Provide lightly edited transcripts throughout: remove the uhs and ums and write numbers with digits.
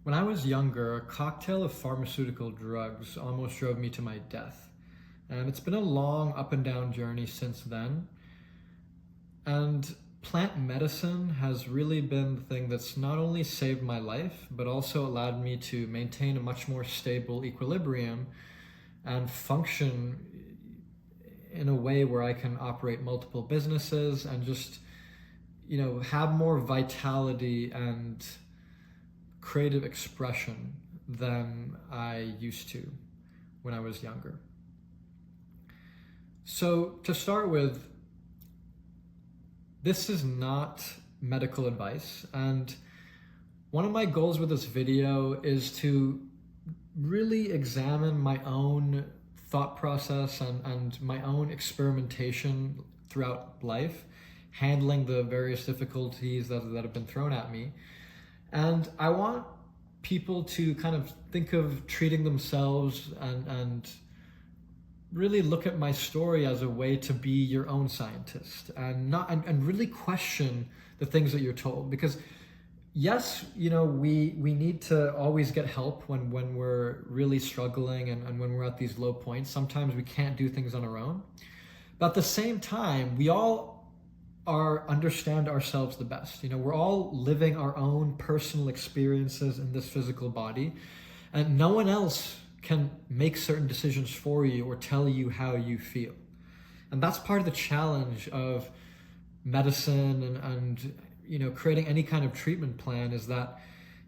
When I was younger, a cocktail of pharmaceutical drugs almost drove me to my death. And it's been a long up and down journey since then. And plant medicine has really been the thing that's not only saved my life, but also allowed me to maintain a much more stable equilibrium and function in a way where I can operate multiple businesses and just, have more vitality and creative expression than I used to when I was younger. So, to start with, this is not medical advice, and one of my goals with this video is to really examine my own thought process and my own experimentation throughout life, handling the various difficulties that have been thrown at me. And I want people to kind of think of treating themselves and really look at my story as a way to be your own scientist and really question the things that you're told. Because yes, we need to always get help when we're really struggling and when we're at these low points. Sometimes we can't do things on our own. But at the same time, we all understand ourselves the best. We're all living our own personal experiences in this physical body, and no one else can make certain decisions for you or tell you how you feel. And that's part of the challenge of medicine and creating any kind of treatment plan, is that,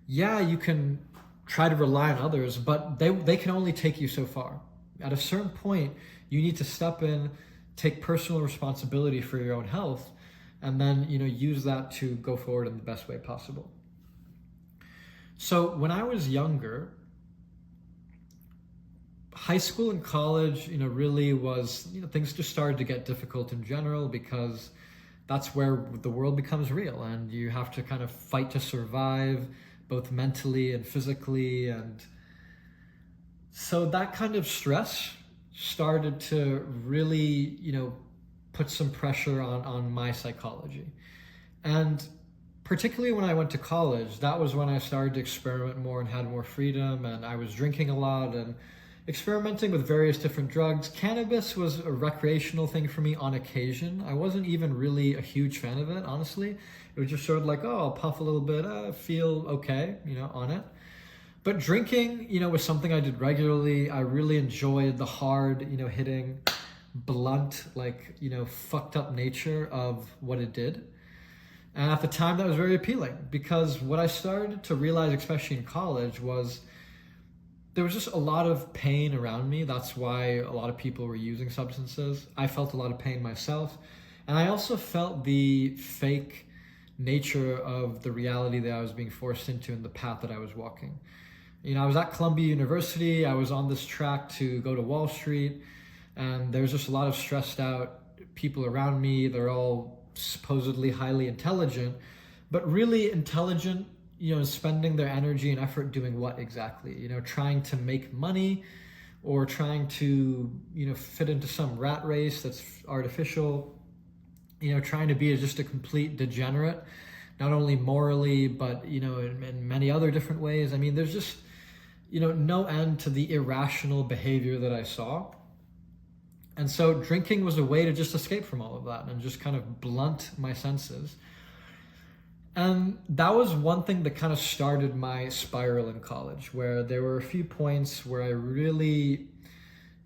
yeah, you can try to rely on others, but they can only take you so far. At a certain point, you need to step in, take personal responsibility for your own health, and then use that to go forward in the best way possible. So when I was younger, high school and college, really was, things just started to get difficult in general, because that's where the world becomes real and you have to kind of fight to survive, both mentally and physically. And so that kind of stress started to really, put some pressure on my psychology. And particularly when I went to college, that was when I started to experiment more and had more freedom, and I was drinking a lot and experimenting with various different drugs. Cannabis was a recreational thing for me on occasion. I wasn't even really a huge fan of it, honestly. It was just sort of like, oh, I'll puff a little bit, feel okay, on it. But drinking, was something I did regularly. I really enjoyed the hard, hitting, blunt, fucked up nature of what it did. And at the time, that was very appealing, because what I started to realize, especially in college, was there was just a lot of pain around me. That's why a lot of people were using substances. I felt a lot of pain myself. And I also felt the fake nature of the reality that I was being forced into and the path that I was walking. I was at Columbia University. I was on this track to go to Wall Street. And there's just a lot of stressed out people around me. They're all supposedly highly intelligent, but really intelligent, spending their energy and effort doing what exactly? Trying to make money, or trying to, fit into some rat race that's artificial, trying to be just a complete degenerate, not only morally, but, in many other different ways. I mean, there's just, no end to the irrational behavior that I saw. And so drinking was a way to just escape from all of that and just kind of blunt my senses. And that was one thing that kind of started my spiral in college, where there were a few points where I really,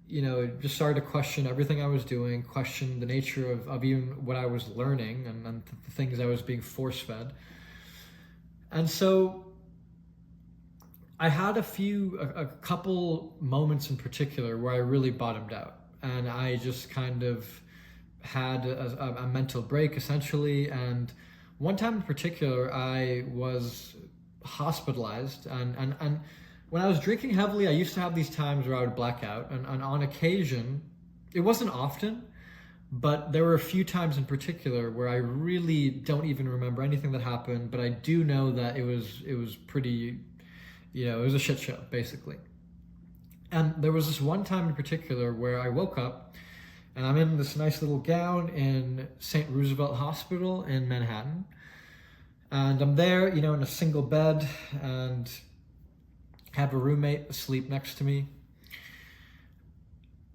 just started to question everything I was doing, question the nature of even what I was learning and the things I was being force-fed. And so I had a couple moments in particular where I really bottomed out. And I just kind of had a mental break, essentially. And one time in particular, I was hospitalized. And when I was drinking heavily, I used to have these times where I would black out. And on occasion, it wasn't often, but there were a few times in particular where I really don't even remember anything that happened. But I do know that it was pretty, it was a shit show, basically. And there was this one time in particular where I woke up and I'm in this nice little gown in St. Roosevelt Hospital in Manhattan. And I'm there, in a single bed, and have a roommate sleep next to me.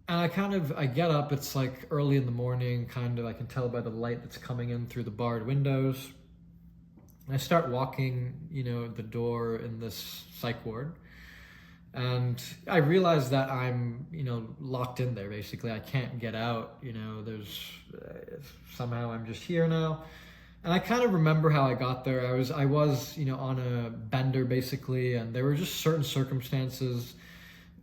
And I get up, it's like early in the morning, kind of, I can tell by the light that's coming in through the barred windows. And I start walking, the door in this psych ward. And I realize that I'm, locked in there, basically. I can't get out, somehow I'm just here now. And I kind of remember how I got there. I was, on a bender, basically, and there were just certain circumstances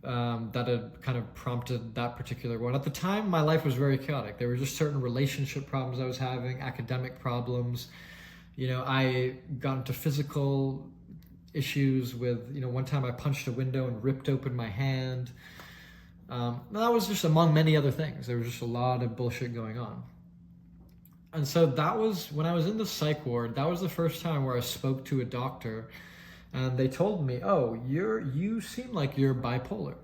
that had kind of prompted that particular one. At the time, my life was very chaotic. There were just certain relationship problems I was having, academic problems. I got into physical issues with, one time I punched a window and ripped open my hand. That was just among many other things. There was just a lot of bullshit going on. And so that was, when I was in the psych ward, that was the first time where I spoke to a doctor, and they told me, oh, you seem like you're bipolar.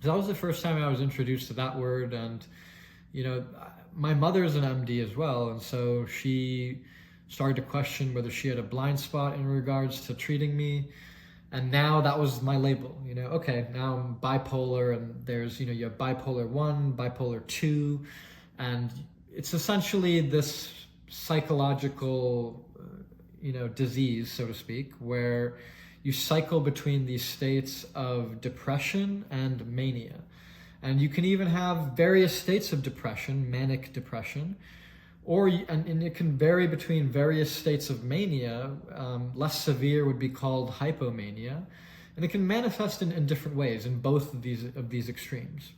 So that was the first time I was introduced to that word. And, my mother's an MD as well. And so she started to question whether she had a blind spot in regards to treating me. And now that was my label, okay, now I'm bipolar, and there's, you have bipolar 1, bipolar 2, and it's essentially this psychological, disease, so to speak, where you cycle between these states of depression and mania. And you can even have various states of depression, manic depression, and it can vary between various states of mania. Less severe would be called hypomania, and it can manifest in different ways in both of these extremes.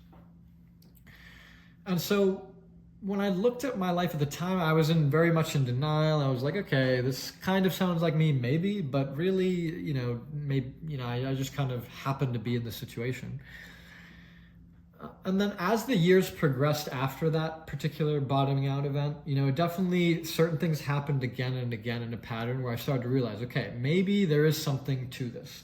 And so when I looked at my life at the time, I was very much in denial. I was like, okay, this kind of sounds like me, maybe, but really, I just kind of happened to be in this situation. And then as the years progressed after that particular bottoming out event, definitely certain things happened again and again in a pattern where I started to realize, okay, maybe there is something to this,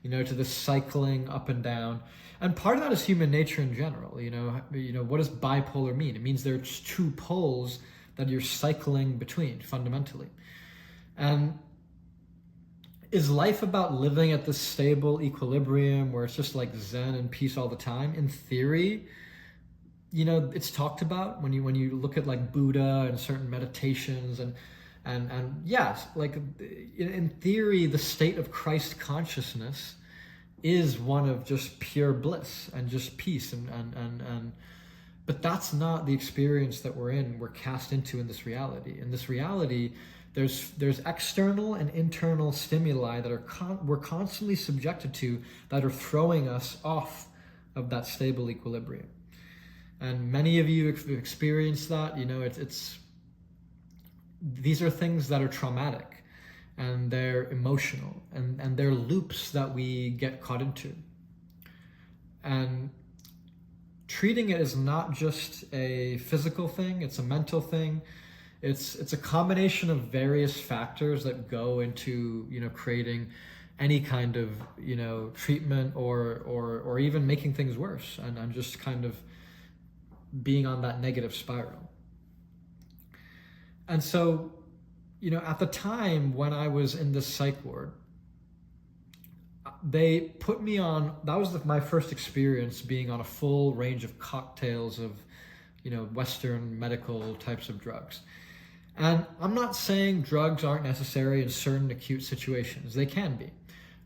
to this cycling up and down. And part of that is human nature in general. What does bipolar mean? It means there's two poles that you're cycling between fundamentally. And is life about living at this stable equilibrium where it's just like Zen and peace all the time? In theory, it's talked about when you look at like Buddha and certain meditations and yes, like in theory, the state of Christ consciousness is one of just pure bliss and just peace and but that's not the experience that we're cast into in this reality. In this reality, there's external and internal stimuli that we're constantly subjected to that are throwing us off of that stable equilibrium. And many of you have experienced that. These are things that are traumatic, and they're emotional, and they're loops that we get caught into. And treating it is not just a physical thing, it's a mental thing. It's a combination of various factors that go into, creating any kind of, treatment or even making things worse and just kind of being on that negative spiral. And so, at the time when I was in this psych ward, they put me on, that was my first experience being on a full range of cocktails of, Western medical types of drugs. And I'm not saying drugs aren't necessary in certain acute situations. They can be.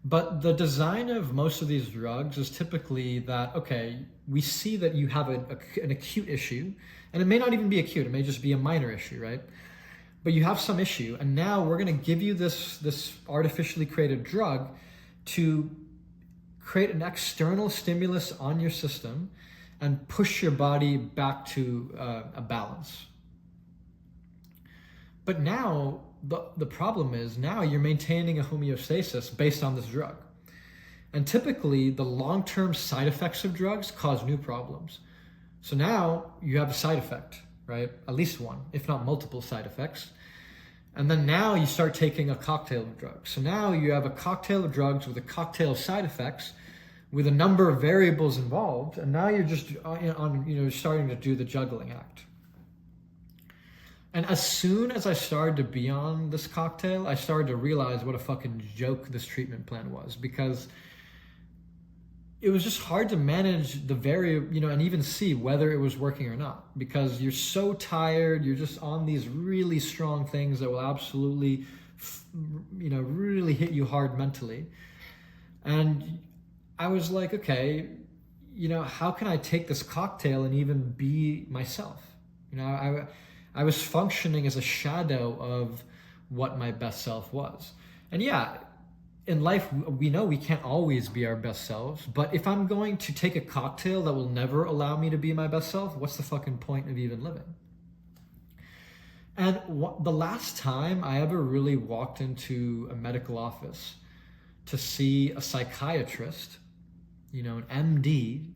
But the design of most of these drugs is typically that, okay, we see that you have an acute issue, and it may not even be acute, it may just be a minor issue, right? But you have some issue, and now we're going to give you this artificially created drug to create an external stimulus on your system and push your body back to a balance. But now, the problem is, now you're maintaining a homeostasis based on this drug. And typically, the long-term side effects of drugs cause new problems. So now you have a side effect, right? At least one, if not multiple side effects. And then now you start taking a cocktail of drugs. So now you have a cocktail of drugs with a cocktail of side effects with a number of variables involved. And now you're just starting to do the juggling act. And as soon as I started to be on this cocktail, I started to realize what a fucking joke this treatment plan was. Because it was just hard to manage the and even see whether it was working or not, because you're so tired, you're just on these really strong things that will absolutely, really hit you hard mentally. And I was like, okay, how can I take this cocktail and even be myself? I was functioning as a shadow of what my best self was. And yeah, in life, we know we can't always be our best selves, but if I'm going to take a cocktail that will never allow me to be my best self, what's the fucking point of even living? And the last time I ever really walked into a medical office to see a psychiatrist, an MD,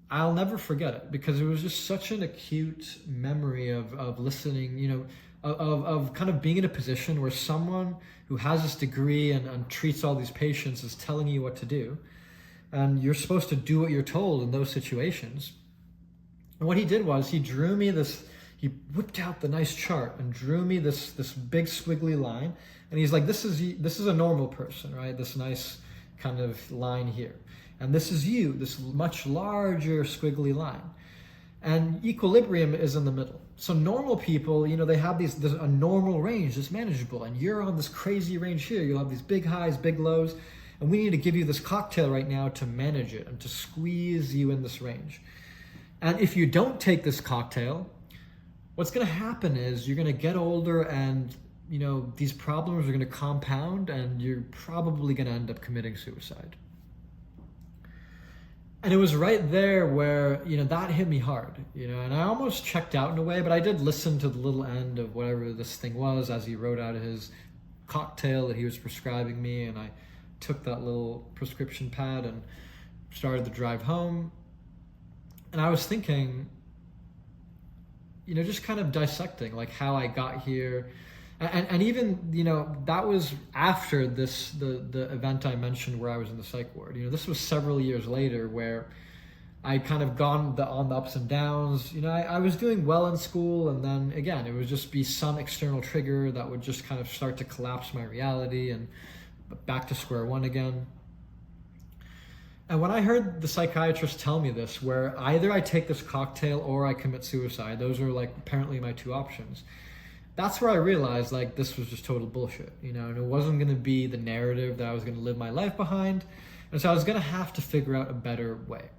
I'll never forget it, because it was just such an acute memory of listening, of kind of being in a position where someone who has this degree and treats all these patients is telling you what to do. And you're supposed to do what you're told in those situations. And what he did was he whipped out the nice chart and drew me this big squiggly line. And he's like, this is a normal person, right? This nice kind of line here. And this is you, this much larger squiggly line. And equilibrium is in the middle. So normal people, they have a normal range that's manageable, and you're on this crazy range here. You'll have these big highs, big lows, and we need to give you this cocktail right now to manage it and to squeeze you in this range. And if you don't take this cocktail, what's going to happen is you're going to get older, and these problems are going to compound, and you're probably going to end up committing suicide. And it was right there where, that hit me hard, and I almost checked out in a way, but I did listen to the little end of whatever this thing was as he wrote out his cocktail that he was prescribing me, and I took that little prescription pad and started the drive home. And I was thinking, just kind of dissecting like how I got here. And even, that was after the event I mentioned where I was in the psych ward. This was several years later where I kind of gone on the ups and downs. I was doing well in school, and then again, it would just be some external trigger that would just kind of start to collapse my reality and back to square one again. And when I heard the psychiatrist tell me this, where either I take this cocktail or I commit suicide, those are like apparently my two options. That's where I realized like this was just total bullshit, and it wasn't going to be the narrative that I was going to live my life behind. And so I was going to have to figure out a better way.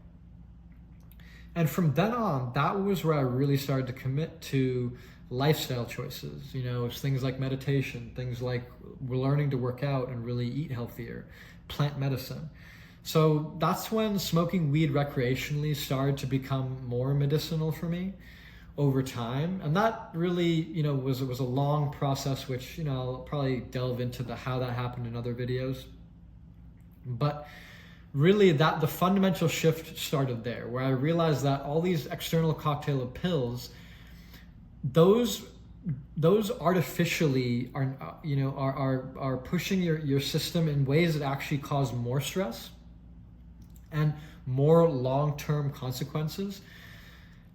And from then on, that was where I really started to commit to lifestyle choices, things like meditation, things like learning to work out and really eat healthier, plant medicine. So that's when smoking weed recreationally started to become more medicinal for me over time. And that really, was a long process, which, I'll probably delve into how that happened in other videos. But really the fundamental shift started there, where I realized that all these external cocktail of pills, those artificially are pushing your system in ways that actually cause more stress and more long-term consequences.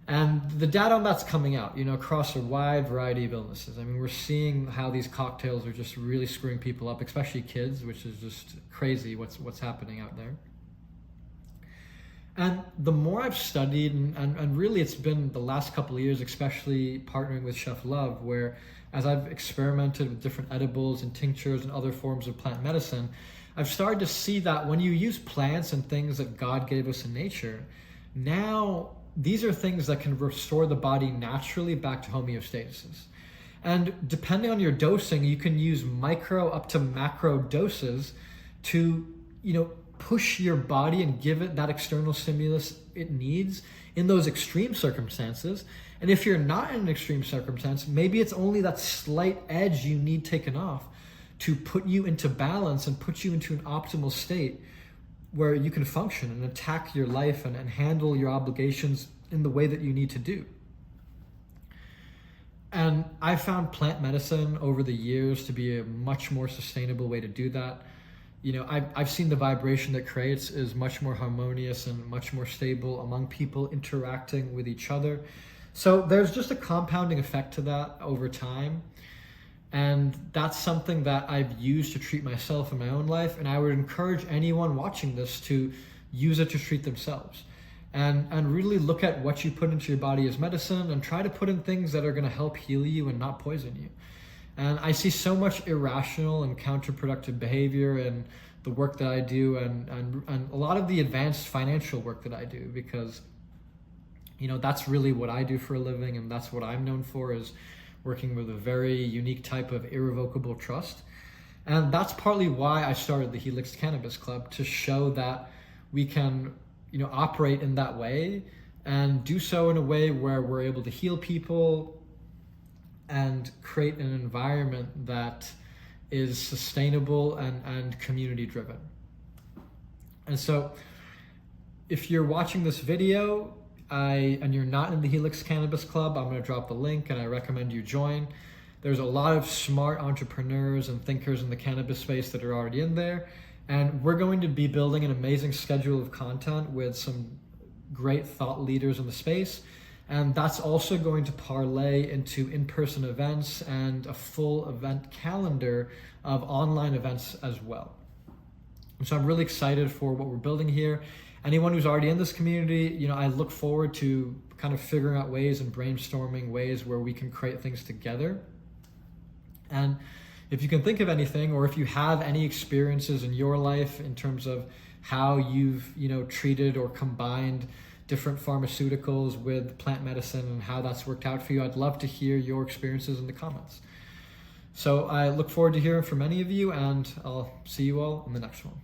And the data on that's coming out, across a wide variety of illnesses. I mean, we're seeing how these cocktails are just really screwing people up, especially kids, which is just crazy what's happening out there. And the more I've studied, and really it's been the last couple of years, especially partnering with Chef Love, where as I've experimented with different edibles and tinctures and other forms of plant medicine, I've started to see that when you use plants and things that God gave us in nature, now these are things that can restore the body naturally back to homeostasis. And depending on your dosing, you can use micro up to macro doses to, push your body and give it that external stimulus it needs in those extreme circumstances. And if you're not in an extreme circumstance, maybe it's only that slight edge you need taken off to put you into balance and put you into an optimal state where you can function and attack your life and handle your obligations in the way that you need to do. And I found plant medicine over the years to be a much more sustainable way to do that. I've seen the vibration that creates is much more harmonious and much more stable among people interacting with each other. So there's just a compounding effect to that over time. And that's something that I've used to treat myself in my own life. And I would encourage anyone watching this to use it to treat themselves. And really look at what you put into your body as medicine and try to put in things that are going to help heal you and not poison you. And I see so much irrational and counterproductive behavior in the work that I do, and a lot of the advanced financial work that I do, because that's really what I do for a living, and that's what I'm known for, is working with a very unique type of irrevocable trust. And that's partly why I started the Helix Cannabis Club, to show that we can operate in that way and do so in a way where we're able to heal people and create an environment that is sustainable and community driven. And so if you're watching this video and you're not in the Helix Cannabis Club, I'm going to drop the link and I recommend you join. There's a lot of smart entrepreneurs and thinkers in the cannabis space that are already in there. And we're going to be building an amazing schedule of content with some great thought leaders in the space. And that's also going to parlay into in-person events and a full event calendar of online events as well. And so I'm really excited for what we're building here. Anyone who's already in this community, I look forward to kind of figuring out ways and brainstorming ways where we can create things together. And if you can think of anything, or if you have any experiences in your life in terms of how you've, treated or combined different pharmaceuticals with plant medicine and how that's worked out for you, I'd love to hear your experiences in the comments. So I look forward to hearing from many of you, and I'll see you all in the next one.